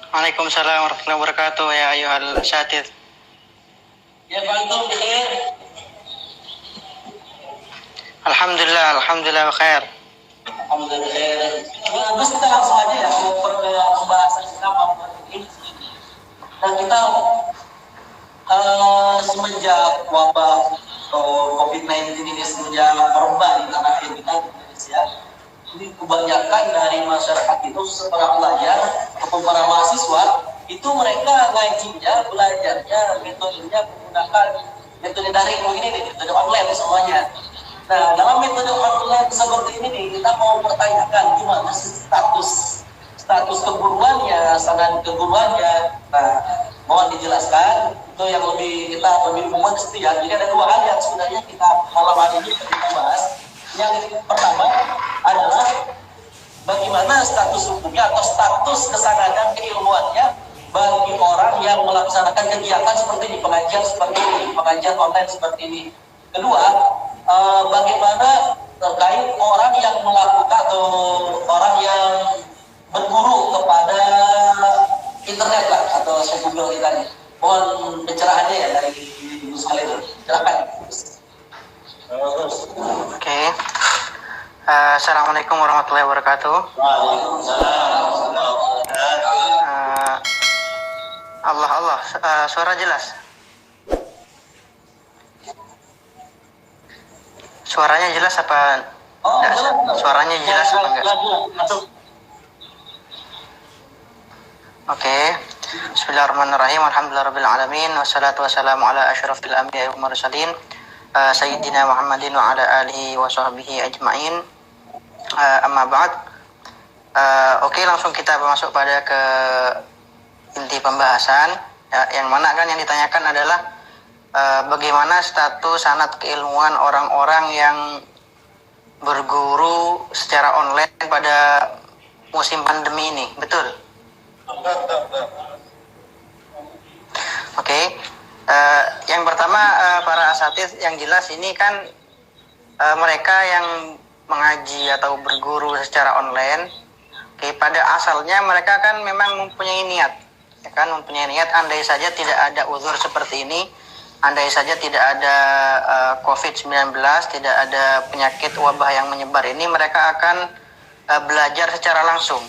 Waalaikumsalam warahmatullahi wabarakatuh ya ayuhal syatid. Ya antum bikhair. Alhamdulillah wa khair. Alhamdulillah khair. Terus kita langsung aja ya ke pembahasan kita malam ini. Dan kita semenjak wabah COVID-19 ini semenjak merebak di tanah air kita di Indonesia, ini kebanyakan dari masyarakat itu para pelajar ataupun para mahasiswa itu mereka ngajinya, belajarnya, metodenya menggunakan metode daring begini nih, metode online semuanya. Nah, dalam metode online seperti ini nih, kita mau pertanyakan gimana status keguruannya, sanad keguruannya. Nah, mohon dijelaskan. Itu yang kita lebih mesti ya. Jadi ada dua hal yang sebenarnya kita malam hari ini kita bahas. Yang pertama adalah bagaimana status hukumnya atau status kesadaran keilmuannya bagi orang yang melaksanakan kegiatan seperti ini, pengajian seperti ini, pengajian online seperti ini. Kedua, bagaimana terkait orang yang melakukan atau orang yang berguru kepada internet lah atau Google kita nih. Mohon pencerahannya ya dari Ibu Salih. Silakan. Oke. Assalamualaikum warahmatullahi wabarakatuh. Waalaikumsalam. Allah. Suara jelas. Suaranya jelas apa? Suaranya jelas apa enggak? Oke. Bismillahirrahmanirrahim. Alhamdulillahirabbil alamin wassalatu wassalamu ala asyrafil anbiya'i wal mursalin sayyidina Muhammadin wa ala alihi wa sahbihi ajmain. Amma ba'd. Oke, langsung kita masuk pada ke inti pembahasan ya, yang mana kan yang ditanyakan adalah bagaimana status sanad keilmuan orang-orang yang berguru secara online pada musim pandemi ini, betul? Oke. Yang pertama para asatidz yang jelas ini kan mereka yang mengaji atau berguru secara online. Oke, pada asalnya mereka kan memang mempunyai niat, ya kan, mempunyai niat. Andai saja tidak ada uzur seperti ini, andai saja tidak ada COVID-19, tidak ada penyakit wabah yang menyebar ini, mereka akan belajar secara langsung.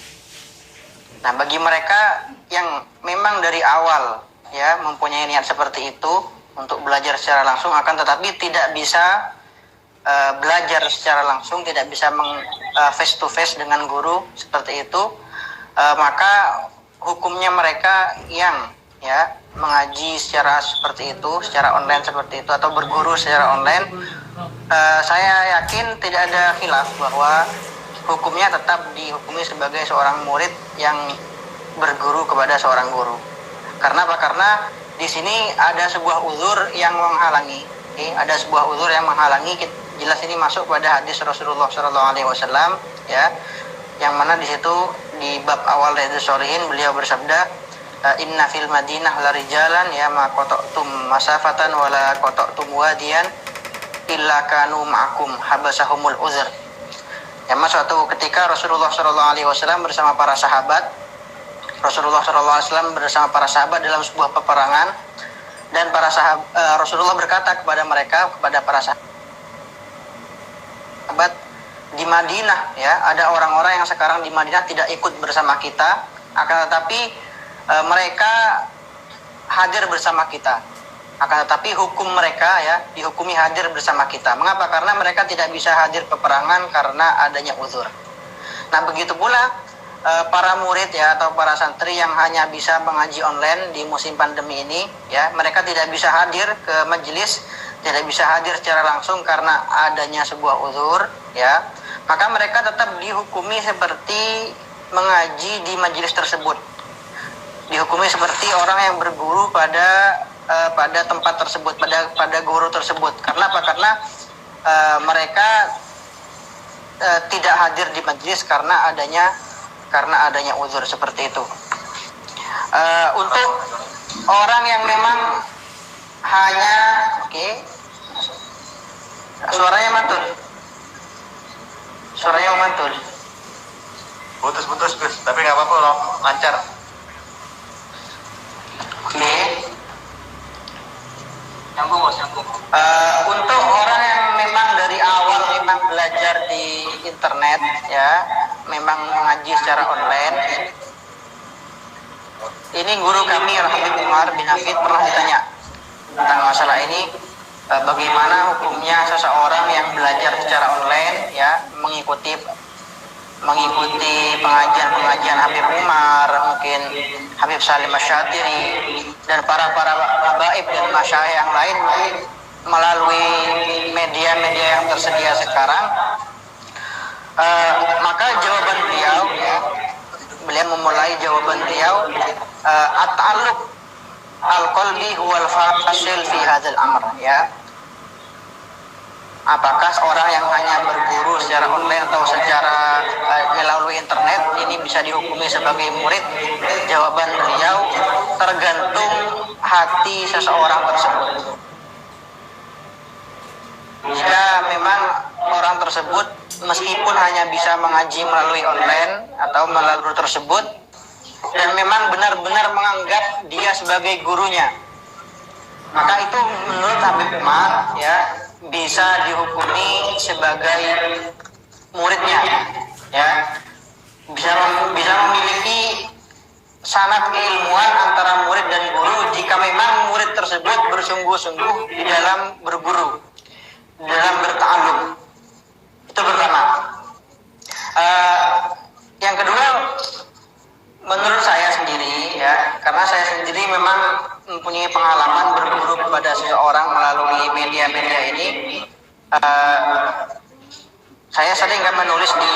Nah, bagi mereka yang memang dari awal ya mempunyai niat seperti itu untuk belajar secara langsung, akan tetapi tidak bisa belajar secara langsung, tidak bisa face to face dengan guru seperti itu, maka hukumnya mereka yang ya mengaji secara seperti itu, secara online seperti itu, atau berguru secara online, saya yakin tidak ada khilaf bahwa hukumnya tetap dihukumi sebagai seorang murid yang berguru kepada seorang guru. Karena apa? Karena di sini ada sebuah uzur yang menghalangi. Ada sebuah uzur yang menghalangi. Jelas ini masuk pada hadis Rasulullah SAW ya, yang mana di situ di bab awal Riyadhus Shalihin beliau bersabda, inna fil madinah la rijalan ya ma qata'tum masafatan wala qata'tum wadiyan illa kanu ma'akum habasahumul uzr. Ya, suatu ketika Rasulullah SAW bersama para sahabat, Rasulullah SAW bersama para sahabat dalam sebuah peperangan, dan Rasulullah berkata kepada mereka, kepada para sahabat, di Madinah ya ada orang-orang yang sekarang di Madinah tidak ikut bersama kita, akan tetapi mereka hadir bersama kita. Akan tetapi hukum mereka ya dihukumi hadir bersama kita. Mengapa? Karena mereka tidak bisa hadir peperangan karena adanya uzur. Nah, begitu pula para murid ya atau para santri yang hanya bisa mengaji online di musim pandemi ini ya, mereka tidak bisa hadir ke majelis, tidak bisa hadir secara langsung karena adanya sebuah uzur ya, maka mereka tetap dihukumi seperti mengaji di majelis tersebut, dihukumi seperti orang yang berguru pada tempat tersebut, pada guru tersebut. Karena apa? Karena mereka tidak hadir di majelis karena adanya uzur seperti itu. Untuk orang yang memang hanya suaranya mantul. Putus Gus, tapi nggak apa-apa, lancar. Nyambung Mas, nyambung. Untuk orang yang memang dari awal memang belajar di internet ya, memang mengaji secara online. Ini guru kami Habib Umar bin Hafid pernah ditanya tentang masalah ini, bagaimana hukumnya seseorang yang belajar secara online ya, mengikuti pengajian Habib Umar, mungkin Habib Salim Asy-Syatiri dan para habaib dan masyayikh yang lain melalui media-media yang tersedia sekarang. Maka jawaban beliau ya, beliau memulai jawaban beliau, at-ta'alluq al-qalbi huwal fasil fi hadzal amr ya. Apakah orang yang hanya berguru secara online atau secara melalui internet ini bisa dihukumi sebagai murid? Jawaban beliau, tergantung hati seseorang tersebut. Jika memang orang tersebut meskipun hanya bisa mengaji melalui online atau melalui tersebut dan memang benar-benar menganggap dia sebagai gurunya, maka itu menurut Habib Umar ya bisa dihukumi sebagai muridnya ya, bisa memiliki sanad keilmuan antara murid dan guru jika memang murid tersebut bersungguh-sungguh di dalam berguru, dalam berta'allum. Itu pertama. Yang kedua, menurut saya sendiri ya, karena saya sendiri memang mempunyai pengalaman berguru kepada seseorang melalui media-media ini, saya sering menulis di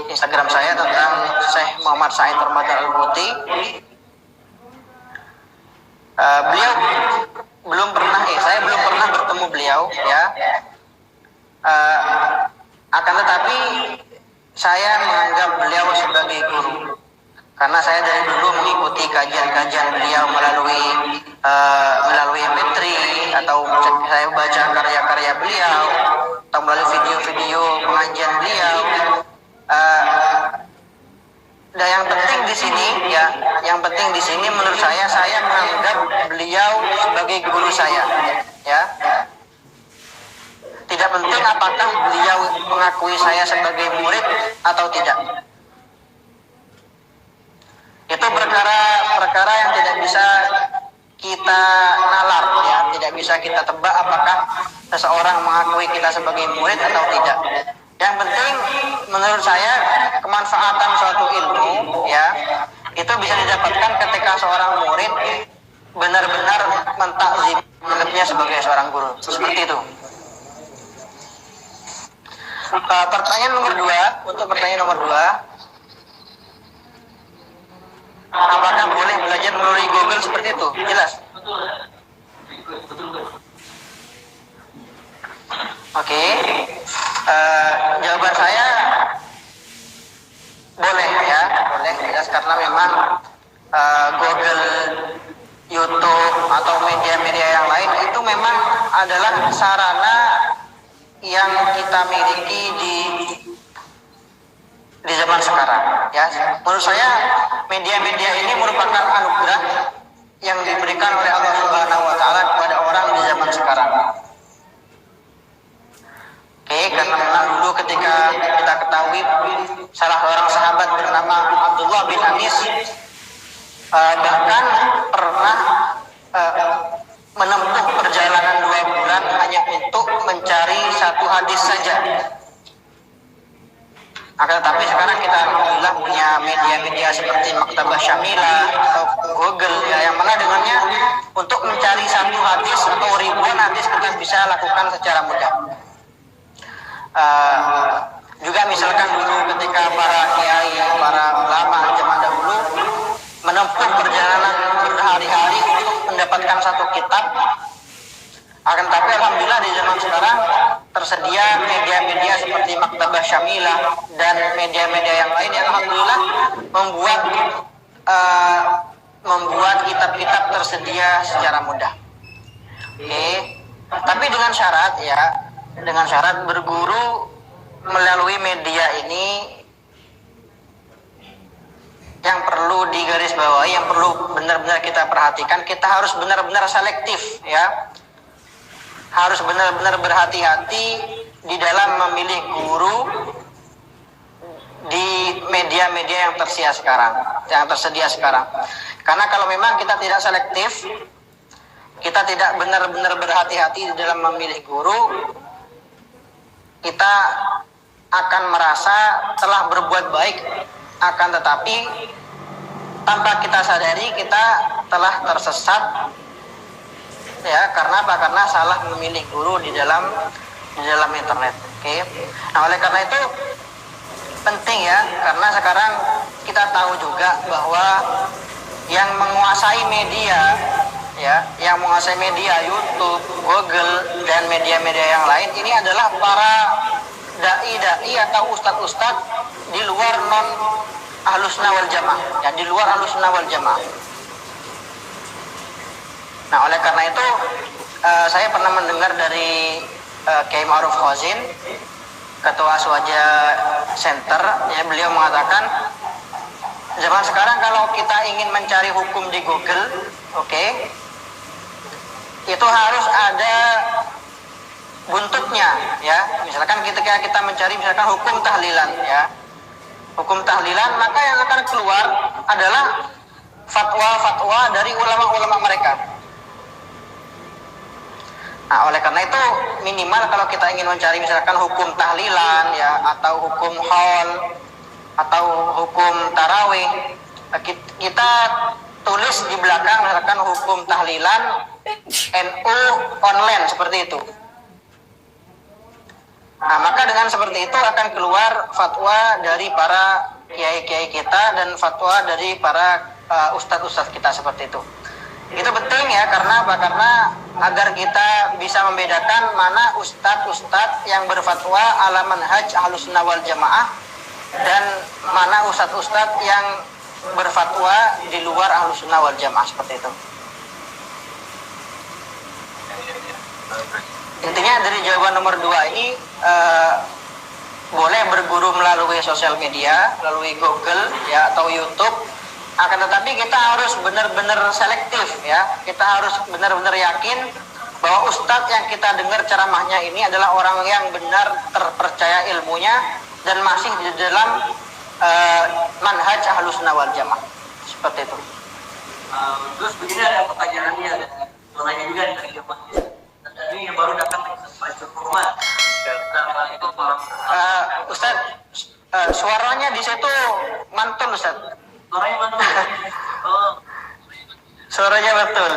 Instagram saya tentang Syekh Muhammad Said Ramadan Al-Buti. Beliau saya belum pernah bertemu beliau ya, akan tetapi saya menganggap beliau sebagai guru karena saya dari dulu mengikuti kajian-kajian beliau melalui MP3 atau saya baca karya-karya beliau atau melalui video-video pengajian beliau. Dan yang penting di sini ya, menurut saya menganggap beliau sebagai guru saya ya. Tidak penting apakah beliau mengakui saya sebagai murid atau tidak. Itu perkara yang tidak bisa kita nalar ya, tidak bisa kita tebak apakah seseorang mengakui kita sebagai murid atau tidak. Yang penting menurut saya kemanfaatan suatu ilmu ya itu bisa didapatkan ketika seorang murid benar-benar mentakzim muridnya sebagai seorang guru. Seperti itu. Pertanyaan nomor 2, untuk pertanyaan nomor 2, apakah boleh belajar melalui Google seperti itu? Jelas? Oke. Jawaban saya boleh ya, boleh jelas karena memang Google, YouTube atau media-media yang lain itu memang adalah sarana yang kita miliki di zaman sekarang ya. Menurut saya media-media ini merupakan anugerah yang diberikan oleh Allah Subhanahu wa taala kepada orang di zaman sekarang. Oke, karena memang dulu ketika kita ketahui salah seorang sahabat bernama Abdullah bin Anis bahkan pernah menempuh perjalanan 2 bulan hanya untuk mencari satu hadis saja. Akan tetapi sekarang kita alhamdulillah punya media-media seperti Maktabah Syamilah atau Google ya, yang mana dengannya untuk mencari satu hadis atau ribuan hadis kita bisa lakukan secara mudah. Juga misalkan dulu ketika para kiai, para ulama zaman dahulu menempuh perjalanan berhari-hari untuk mendapatkan satu kitab, akan tetapi alhamdulillah di zaman sekarang tersedia media-media seperti Maktabah Syamilah dan media-media yang lain yang alhamdulillah membuat kitab-kitab tersedia secara mudah. Oke. Tapi dengan syarat berguru melalui media ini yang perlu digarisbawahi, yang perlu benar-benar kita perhatikan, kita harus benar-benar selektif ya. harus benar-benar berhati-hati di dalam memilih guru di media-media yang tersedia sekarang. Karena kalau memang kita tidak selektif, kita tidak benar-benar berhati-hati di dalam memilih guru, kita akan merasa telah berbuat baik, akan tetapi tanpa kita sadari kita telah tersesat, ya. Karena apa? Karena salah memilih guru di dalam internet. Oke. Nah, oleh karena itu penting ya, karena sekarang kita tahu juga bahwa yang menguasai media, ya, yang menguasai media YouTube, Google, dan media-media yang lain ini adalah para dai-dai atau ustadz-ustadz di luar non Ahlussunnah wal Jamaah, ya, di luar Ahlussunnah wal Jamaah. Nah, oleh karena itu saya pernah mendengar dari Kiai Ma'ruf Khazin, Ketua Aswaja Center, ya, beliau mengatakan zaman sekarang kalau kita ingin mencari hukum di Google, oke, itu harus ada buntutnya, ya. Misalkan ketika kita mencari misalkan hukum tahlilan, ya, hukum tahlilan, maka yang akan keluar adalah fatwa-fatwa dari ulama-ulama mereka. Nah, oleh karena itu minimal kalau kita ingin mencari misalkan hukum tahlilan, ya, atau hukum haul, atau hukum tarawih, kita tulis di belakang misalkan hukum tahlilan NU online, seperti itu. Nah, maka dengan seperti itu akan keluar fatwa dari para kiai-kiai kita dan fatwa dari para ustadz-ustadz kita, seperti itu. Itu penting ya, karena apa? Karena agar kita bisa membedakan mana ustadz-ustadz yang berfatwa ala manhaj Ahlussunnah wal Jamaah dan mana ustadz-ustadz yang berfatwa di luar Ahlussunnah wal Jamaah, seperti itu. Intinya dari jawaban nomor 2 ini boleh berguru melalui sosial media, melalui Google, ya, atau YouTube. Akan tetapi kita harus benar-benar selektif, ya. Kita harus benar-benar yakin bahwa ustadz yang kita dengar ceramahnya ini adalah orang yang benar terpercaya ilmunya dan masih di dalam manhaj Ahlussunnah wal Jamaah, seperti itu. Terus begini, ada pertanyaannya, suaranya juga dari jemaah. Ini yang baru datang Pak Jurman. Ustadz, suaranya di situ mantul, Ustadz. Suaranya mantul. Oh. Suaranya betul.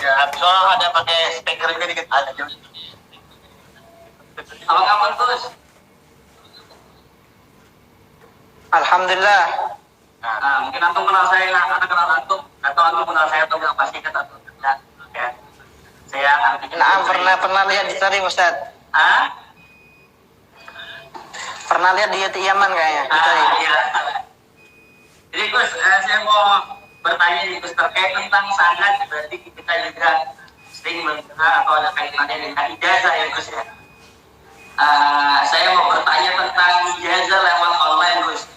Ya, soal ada pakai speaker juga dikit. Ada juga. Apakah mantul? Alhamdulillah. Nah, mungkin antum kenal saya, anak kenal antum, atau antum kenal saya, atau nggak pasti kata antum. Ya. Saya akan bikin. Nah, pernah lihat di story, Ustadz. Pernah lihat di Yaman kayaknya. Iya. Jadi Gus, saya mau bertanya nih Gus terkait tentang sanad. Berarti kita juga sering mendengar atau ada kaitannya dengan ijazah ya Gus ya. Saya mau bertanya tentang ijazah lewat online Gus.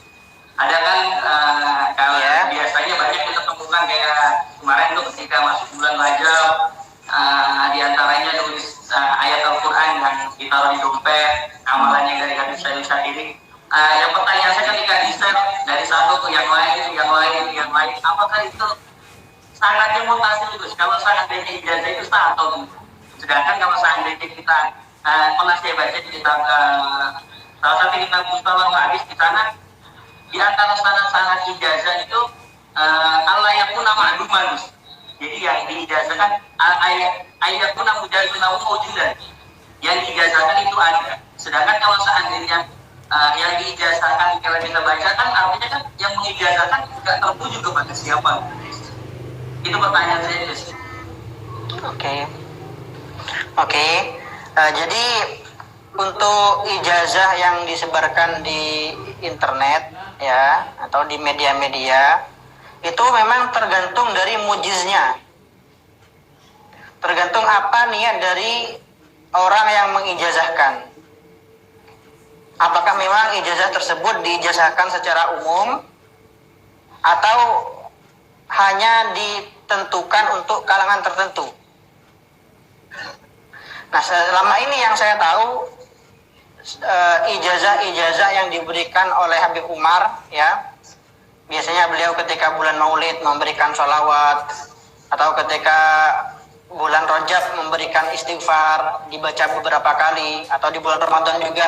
Ada kan kalau biasanya banyak kita temukan kayak kemarin tuh ketika masuk bulan Rajab, diantaranya nulis ayat Al-Quran yang ditaruh di dompet, amalannya dari hadis ini. Yang pertanyaan saya ketika di-share dari satu ke yang lain, apakah itu sangatnya mutasi itu? Kalau seandainya ijazah itu sah atau tidak? Sedangkan kalau seandainya kita pernah saya baca di kitab salah satu kitab Mustalah Hadis, di sana di antara syarat-syarat ijazah itu Allah yang pun nama aduman. Jadi yang diijazahkan ayat pun nama mujizat. Yang diijazahkan itu ada. Sedangkan kalau seandainya yang diijazahkan kalau kita bacakan artinya kan yang mengijazahkan tidak tertuju kepada siapa. Itu pertanyaan saya Gus. Oke. Jadi untuk ijazah yang disebarkan di internet, ya, atau di media-media, itu memang tergantung dari mujiznya. Tergantung apa niat dari orang yang mengijazahkan. Apakah memang ijazah tersebut diijazahkan secara umum atau hanya ditentukan untuk kalangan tertentu. Nah, selama ini yang saya tahu ijazah-ijazah yang diberikan oleh Habib Umar, ya, biasanya beliau ketika bulan Maulid memberikan sholawat, atau ketika bulan Rajab memberikan istighfar dibaca beberapa kali, atau di bulan Ramadan juga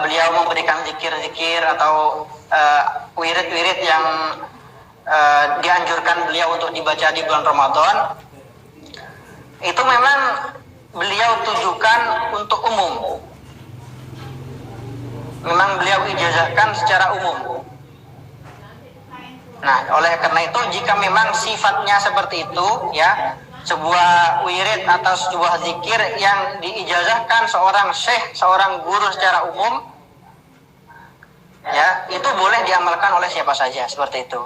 beliau memberikan zikir-zikir atau wirid-wirid yang dianjurkan beliau untuk dibaca di bulan Ramadan. Itu memang beliau tujukan untuk umum. Memang beliau ijazahkan secara umum. Nah, oleh karena itu jika memang sifatnya seperti itu, ya, sebuah wirid atau sebuah zikir yang diijazahkan seorang syekh, seorang guru secara umum, ya, itu boleh diamalkan oleh siapa saja, seperti itu.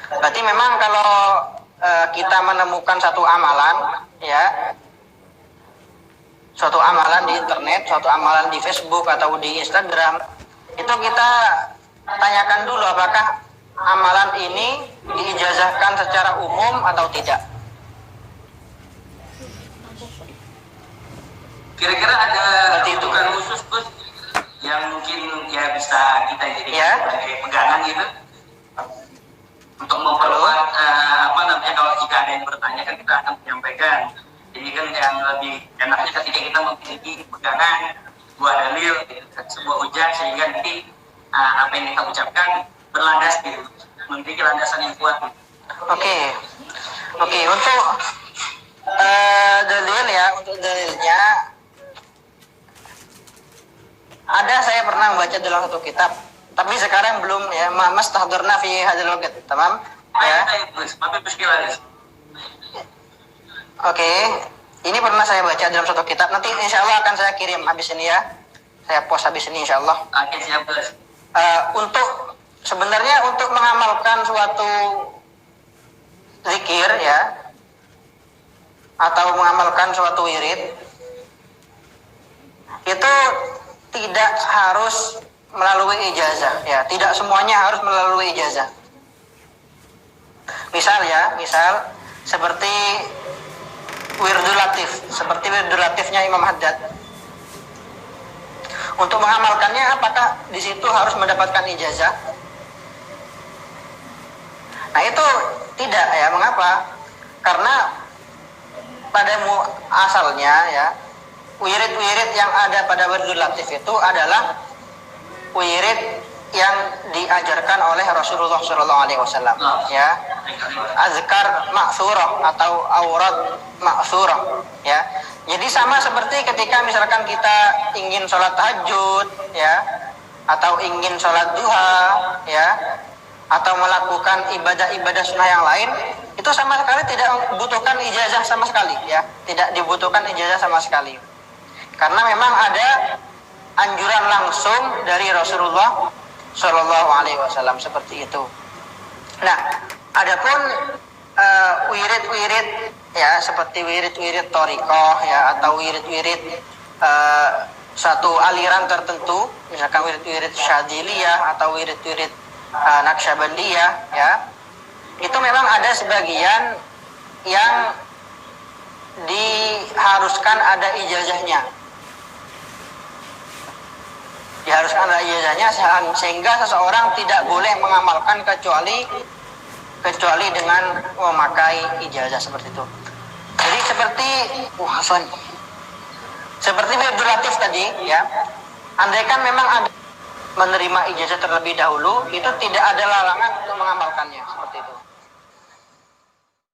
Berarti memang kalau kita menemukan satu amalan, ya, suatu amalan di internet, suatu amalan di Facebook atau di Instagram, itu kita tanyakan dulu apakah amalan ini diijazahkan secara umum atau tidak. Kira-kira ada rujukan khusus Gus yang mungkin ya bisa kita jadi sebagai pegangan gitu untuk memperluas kalau jika ada yang bertanya kan kita akan menyampaikan. Jadi kan yang lebih enaknya ketika kita memiliki pegangan sebuah dalil, sebuah hujah, sehingga nanti apa yang kita ucapkan berlandas gitu, memiliki landasan yang kuat. Oke. Untuk dalil, ya, untuk dalilnya ada, saya pernah membaca dalam satu kitab, tapi sekarang belum, ya, mas tahdurna fi hadzal waqt, tamam? Ya. Oke, ini pernah saya baca dalam satu kitab. Nanti insya Allah akan saya kirim habis ini, ya. Saya post habis ini insya Allah. Oke, siap, Gus. Sebenarnya untuk mengamalkan suatu zikir, ya, atau mengamalkan suatu wirid, itu tidak harus melalui ijazah, ya. Tidak semuanya harus melalui ijazah. Misal seperti Wirdul Latif, seperti Wirdul Latifnya Imam Haddad. Untuk mengamalkannya, apakah di situ harus mendapatkan ijazah? Nah, itu tidak, ya. Mengapa? Karena pada asalnya, ya, wirid-wirid yang ada pada Wirdul Latif itu adalah wirid yang diajarkan oleh Rasulullah SAW, ya, azkar ma'thurah atau aurat ma'thurah, ya. Jadi sama seperti ketika misalkan kita ingin sholat tahajud, ya, atau ingin sholat duha, ya, atau melakukan ibadah-ibadah sunnah yang lain, itu sama sekali tidak membutuhkan ijazah sama sekali, ya, tidak dibutuhkan ijazah sama sekali, karena memang ada anjuran langsung dari Rasulullah Shallallahu Alaihi Wasallam seperti itu. Nah, adapun wirid-wirid, ya, seperti wirid-wirid thariqah, ya, atau wirid-wirid satu aliran tertentu, misalkan wirid-wirid Syadziliyah atau wirid-wirid Naqsyabandiyah, ya, itu memang ada sebagian yang diharuskan ada ijazahnya. Diharuskan ada ijazahnya sehingga seseorang tidak boleh mengamalkan kecuali dengan memakai ijazah seperti itu. Jadi seperti Wirdul Latif tadi, ya, andaikan memang ada menerima ijazah terlebih dahulu, itu tidak ada larangan untuk mengamalkannya seperti itu.